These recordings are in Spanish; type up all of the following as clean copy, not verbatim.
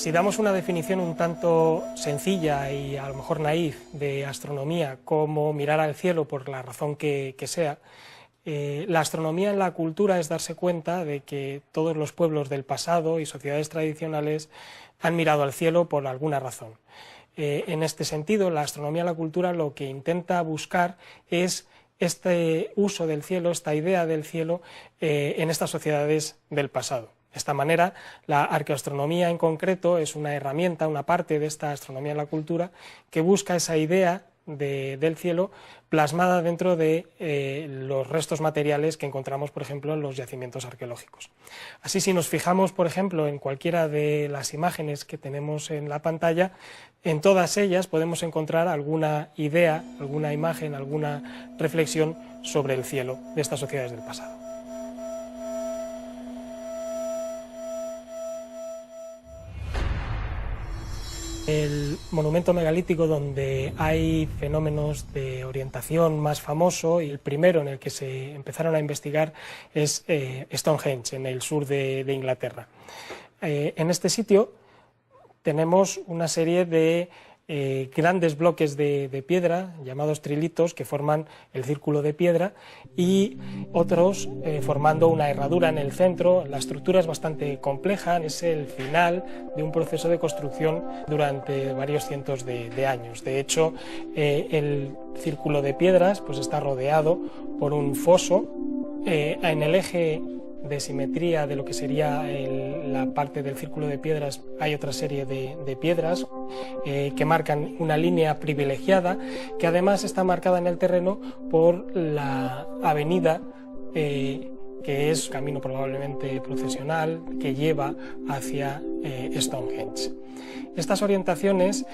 Si damos una definición un tanto sencilla y a lo mejor naif de astronomía, como mirar al cielo por la razón que sea, la astronomía en la cultura es darse cuenta de que todos los pueblos del pasado y sociedades tradicionales han mirado al cielo por alguna razón. En este sentido, la astronomía en la cultura lo que intenta buscar es este uso del cielo, esta idea del cielo en estas sociedades del pasado. De esta manera, la arqueoastronomía en concreto es una herramienta, una parte de esta astronomía en la cultura que busca esa idea del cielo plasmada dentro de los restos materiales que encontramos, por ejemplo, en los yacimientos arqueológicos. Así, si nos fijamos, por ejemplo, en cualquiera de las imágenes que tenemos en la pantalla, en todas ellas podemos encontrar alguna idea, alguna imagen, alguna reflexión sobre el cielo de estas sociedades del pasado. El monumento megalítico donde hay fenómenos de orientación más famoso, y el primero en el que se empezaron a investigar es Stonehenge, en el sur de Inglaterra. En este sitio tenemos una serie de grandes bloques de piedra, llamados trilitos, que forman el círculo de piedra, y otros formando una herradura en el centro. La estructura es bastante compleja, es el final de un proceso de construcción durante varios cientos de años. De hecho, el círculo de piedras pues está rodeado por un foso. En el eje de simetría de lo que sería la parte del círculo de piedras hay otra serie de piedras que marcan una línea privilegiada, que además está marcada en el terreno por la avenida que es camino probablemente procesional que lleva hacia Stonehenge. Estas orientaciones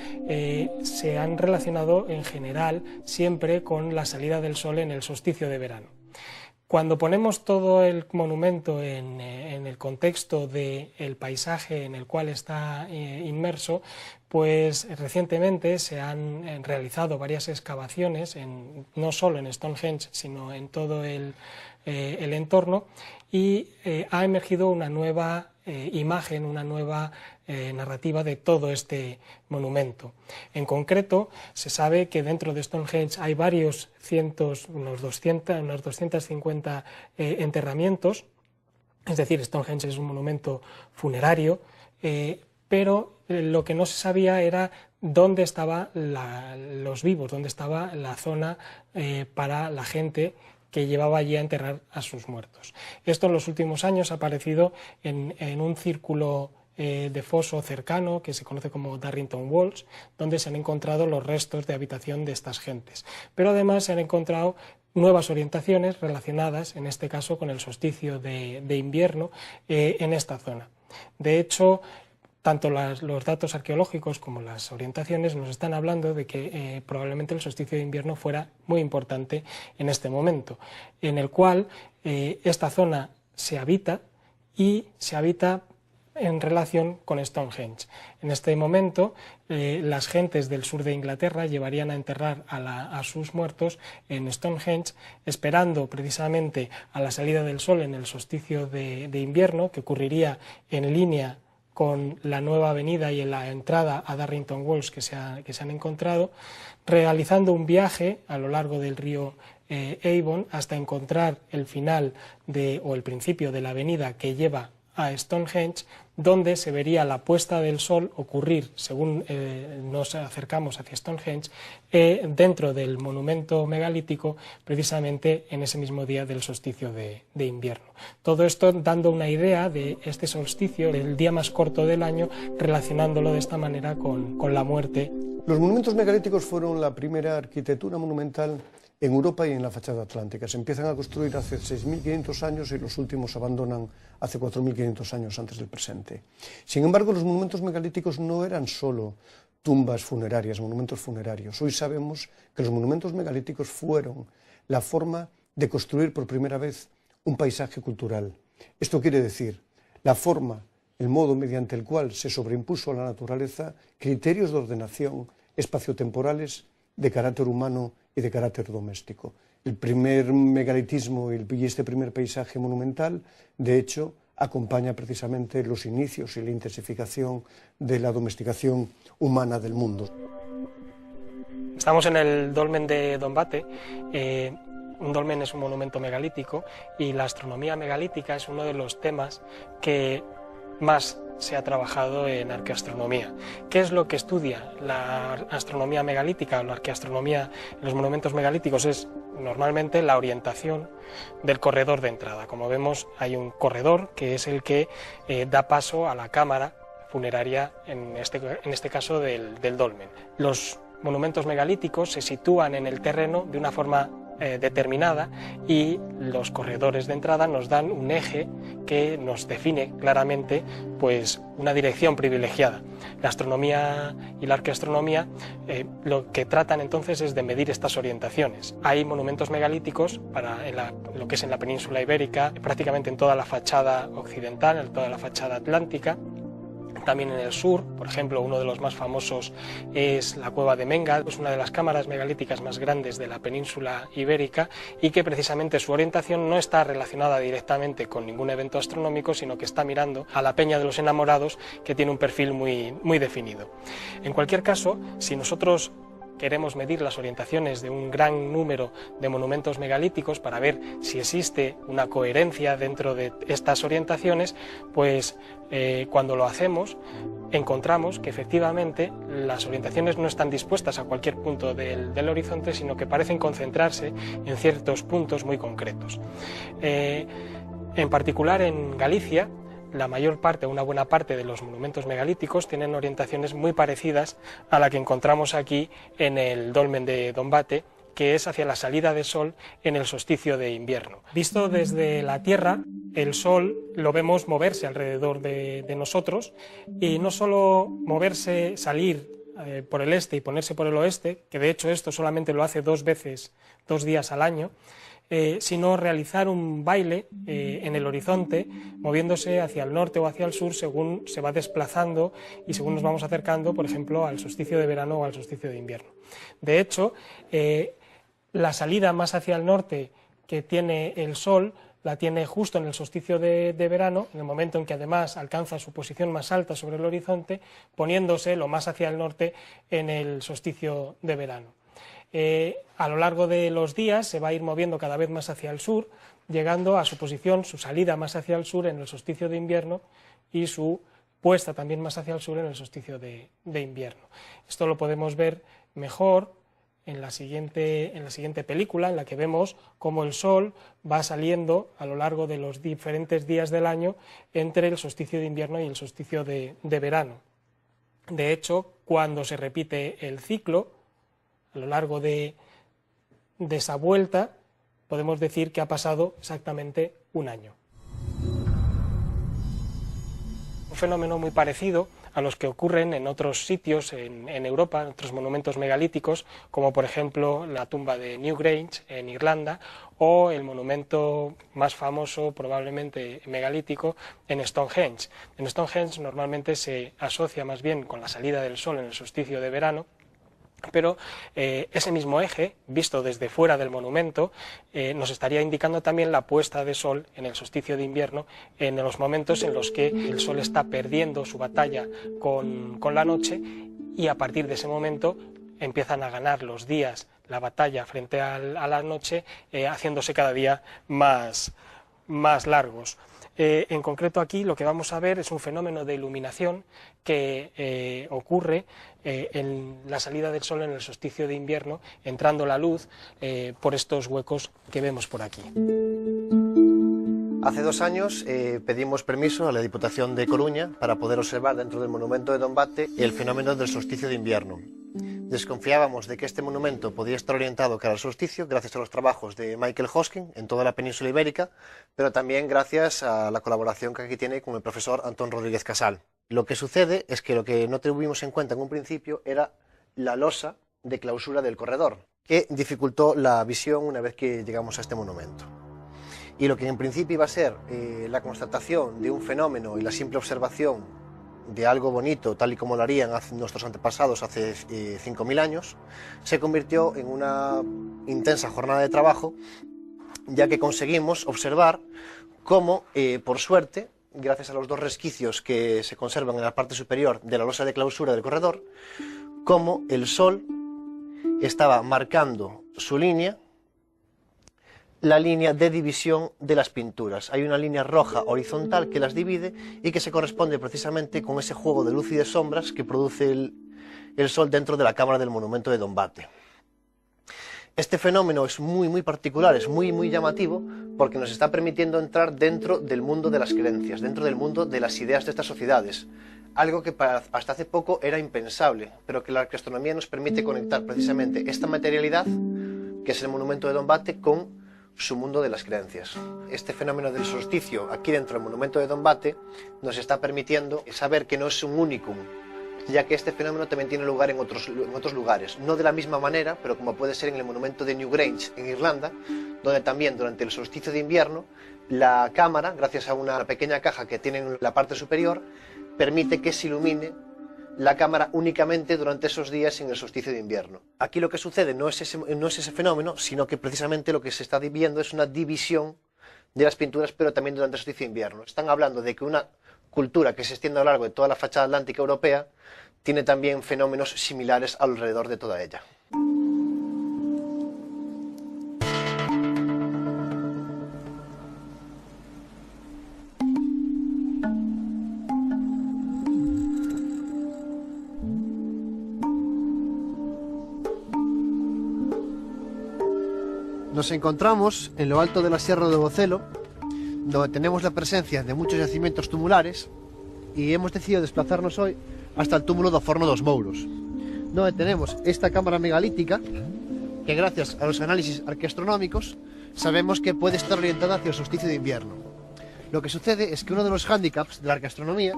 se han relacionado en general siempre con la salida del sol en el solsticio de verano. Cuando ponemos todo el monumento en el contexto del paisaje en el cual está inmerso, pues recientemente se han realizado varias excavaciones, no solo en Stonehenge, sino en todo el entorno, y ha emergido una nueva imagen, una nueva narrativa de todo este monumento. En concreto, se sabe que dentro de Stonehenge hay varios cientos, unos 250 enterramientos, es decir, Stonehenge es un monumento funerario, pero lo que no se sabía era dónde estaban los vivos, dónde estaba la zona para la gente que llevaba allí a enterrar a sus muertos. Esto en los últimos años ha aparecido en un círculo de foso cercano que se conoce como Darrington Walls, donde se han encontrado los restos de habitación de estas gentes. Pero además se han encontrado nuevas orientaciones relacionadas, en este caso, con el solsticio de invierno en esta zona. De hecho, tanto los datos arqueológicos como las orientaciones nos están hablando de que probablemente el solsticio de invierno fuera muy importante en este momento, en el cual esta zona se habita y se habita en relación con Stonehenge. En este momento, las gentes del sur de Inglaterra llevarían a enterrar a sus muertos en Stonehenge, esperando precisamente a la salida del sol en el solsticio de invierno, que ocurriría en línea con la nueva avenida y en la entrada a Darrington Walls que se han encontrado, realizando un viaje a lo largo del río Avon hasta encontrar el final o el principio de la avenida que lleva a Stonehenge, donde se vería la puesta del sol ocurrir, según nos acercamos hacia Stonehenge, dentro del monumento megalítico, precisamente en ese mismo día del solsticio de invierno. Todo esto dando una idea de este solsticio, del día más corto del año, relacionándolo de esta manera con la muerte. Los monumentos megalíticos fueron la primera arquitectura monumental en Europa y en la fachada atlántica. Se empiezan a construir hace 6.500 años y los últimos abandonan hace 4.500 años antes del presente. Sin embargo, los monumentos megalíticos no eran solo tumbas funerarias, monumentos funerarios. Hoy sabemos que los monumentos megalíticos fueron la forma de construir por primera vez un paisaje cultural. Esto quiere decir la forma, el modo mediante el cual se sobreimpuso a la naturaleza criterios de ordenación espaciotemporales de carácter humano y de carácter doméstico. El primer megalitismo y este primer paisaje monumental, de hecho, acompaña precisamente los inicios y la intensificación de la domesticación humana del mundo. Estamos en el dolmen de Dombate. Un dolmen es un monumento megalítico y la astronomía megalítica es uno de los temas que más se ha trabajado en arqueoastronomía. ¿Qué es lo que estudia la astronomía megalítica o la arqueoastronomía en los monumentos megalíticos? Es normalmente la orientación del corredor de entrada. Como vemos, hay un corredor que es el que da paso a la cámara funeraria, en este caso del dolmen. Los monumentos megalíticos se sitúan en el terreno de una forma determinada y los corredores de entrada nos dan un eje que nos define claramente pues una dirección privilegiada. La astronomía y la arqueoastronomía lo que tratan entonces es de medir estas orientaciones. Hay monumentos megalíticos lo que es en la península ibérica, prácticamente en toda la fachada occidental, en toda la fachada atlántica. También en el sur, por ejemplo, uno de los más famosos es la cueva de Menga, es una de las cámaras megalíticas más grandes de la península ibérica y que precisamente su orientación no está relacionada directamente con ningún evento astronómico, sino que está mirando a la Peña de los Enamorados, que tiene un perfil muy definido. En cualquier caso, si nosotros queremos medir las orientaciones de un gran número de monumentos megalíticos para ver si existe una coherencia dentro de estas orientaciones, pues cuando lo hacemos encontramos que efectivamente las orientaciones no están dispuestas a cualquier punto del horizonte, sino que parecen concentrarse en ciertos puntos muy concretos. En particular en Galicia, la mayor parte, una buena parte de los monumentos megalíticos tienen orientaciones muy parecidas a la que encontramos aquí en el dolmen de Dombate, que es hacia la salida de sol en el solsticio de invierno. Visto desde la Tierra, el Sol lo vemos moverse alrededor de nosotros, y no solo moverse, salir por el este y ponerse por el oeste, que de hecho esto solamente lo hace 2 días al año, sino realizar un baile en el horizonte, moviéndose hacia el norte o hacia el sur según se va desplazando y según nos vamos acercando, por ejemplo, al solsticio de verano o al solsticio de invierno. De hecho, la salida más hacia el norte que tiene el Sol la tiene justo en el solsticio de verano, en el momento en que además alcanza su posición más alta sobre el horizonte, poniéndose lo más hacia el norte en el solsticio de verano. A lo largo de los días se va a ir moviendo cada vez más hacia el sur, llegando a su posición, su salida más hacia el sur en el solsticio de invierno y su puesta también más hacia el sur en el solsticio de invierno. Esto lo podemos ver mejor en la siguiente película, en la que vemos cómo el Sol va saliendo a lo largo de los diferentes días del año entre el solsticio de invierno y el solsticio de verano. De hecho, cuando se repite el ciclo, a lo largo de esa vuelta, podemos decir que ha pasado exactamente un año. Un fenómeno muy parecido a los que ocurren en otros sitios en Europa, en otros monumentos megalíticos, como por ejemplo la tumba de Newgrange en Irlanda, o el monumento más famoso, probablemente megalítico, en Stonehenge. En Stonehenge normalmente se asocia más bien con la salida del sol en el solsticio de verano, pero ese mismo eje, visto desde fuera del monumento, nos estaría indicando también la puesta de sol en el solsticio de invierno, en los momentos en los que el sol está perdiendo su batalla con la noche, y a partir de ese momento empiezan a ganar los días la batalla frente a la noche, haciéndose cada día más largos. En concreto aquí lo que vamos a ver es un fenómeno de iluminación que ocurre en la salida del sol en el solsticio de invierno, entrando la luz por estos huecos que vemos por aquí. Hace 2 años pedimos permiso a la Diputación de Coruña para poder observar dentro del monumento de Dombate el fenómeno del solsticio de invierno. Desconfiábamos de que este monumento podía estar orientado cara al solsticio gracias a los trabajos de Michael Hosking en toda la península ibérica, pero también gracias a la colaboración que aquí tiene con el profesor Antón Rodríguez Casal. Lo que sucede es que lo que no tuvimos en cuenta en un principio era la losa de clausura del corredor, que dificultó la visión una vez que llegamos a este monumento. Y lo que en principio iba a ser la constatación de un fenómeno y la simple observación de algo bonito, tal y como lo harían nuestros antepasados hace 5.000 años, se convirtió en una intensa jornada de trabajo, ya que conseguimos observar cómo, por suerte, gracias a los dos resquicios que se conservan en la parte superior de la losa de clausura del corredor, cómo el sol estaba marcando su línea, la línea de división de las pinturas. Hay una línea roja horizontal que las divide y que se corresponde precisamente con ese juego de luz y de sombras que produce el sol dentro de la cámara del monumento de Dombate. Este fenómeno es muy particular, es muy llamativo, porque nos está permitiendo entrar dentro del mundo de las creencias, dentro del mundo de las ideas de estas sociedades, algo que hasta hace poco era impensable, pero que la arqueastronomía nos permite conectar precisamente esta materialidad, que es el monumento de Dombate, con su mundo de las creencias. Este fenómeno del solsticio aquí dentro del monumento de Dombate nos está permitiendo saber que no es un unicum, ya que este fenómeno también tiene lugar en otros lugares, no de la misma manera, pero como puede ser en el monumento de Newgrange en Irlanda, donde también durante el solsticio de invierno la cámara, gracias a una pequeña caja que tiene en la parte superior, permite que se ilumine la cámara únicamente durante esos días en el solsticio de invierno. Aquí lo que sucede no es ese fenómeno, sino que precisamente lo que se está viendo es una división de las pinturas, pero también durante el solsticio de invierno. Están hablando de que una cultura que se extiende a lo largo de toda la fachada atlántica europea tiene también fenómenos similares alrededor de toda ella. Nos encontramos en lo alto de la Sierra de Bocelo, donde tenemos la presencia de muchos yacimientos tumulares, y hemos decidido desplazarnos hoy hasta el túmulo do Forno dos Mouros, donde tenemos esta cámara megalítica que, gracias a los análisis arqueastronómicos, sabemos que puede estar orientada hacia el solsticio de invierno. Lo que sucede es que uno de los hándicaps de la arqueastronomía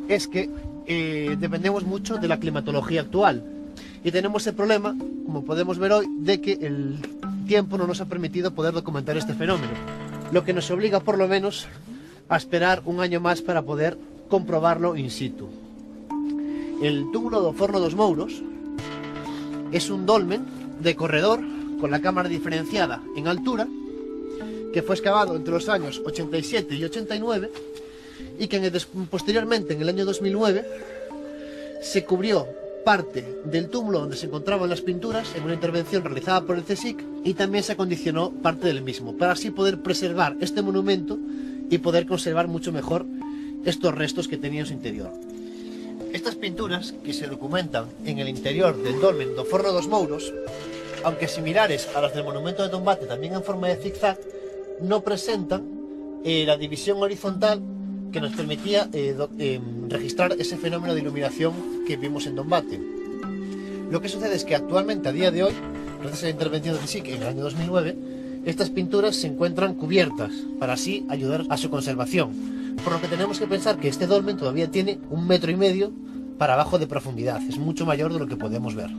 es que dependemos mucho de la climatología actual, y tenemos el problema, como podemos ver hoy, de que el tiempo no nos ha permitido poder documentar este fenómeno, lo que nos obliga por lo menos a esperar un año más para poder comprobarlo in situ. El túmulo do Forno dos Mouros es un dolmen de corredor con la cámara diferenciada en altura, que fue excavado entre los años 87 y 89 y que posteriormente, en el año 2009, se cubrió parte del túmulo donde se encontraban las pinturas en una intervención realizada por el CSIC, y también se acondicionó parte del mismo, para así poder preservar este monumento y poder conservar mucho mejor estos restos que tenía en su interior. Estas pinturas, que se documentan en el interior del dolmen do Forno dos Mouros, aunque similares a las del monumento de Dombate, también en forma de zigzag, no presentan la división horizontal que nos permitía registrar ese fenómeno de iluminación que vimos en Dombate. Lo que sucede es que actualmente, a día de hoy, gracias a la intervención del CSIC en el año 2009, estas pinturas se encuentran cubiertas para así ayudar a su conservación, por lo que tenemos que pensar que este dolmen todavía tiene 1,5 metros para abajo de profundidad, es mucho mayor de lo que podemos ver.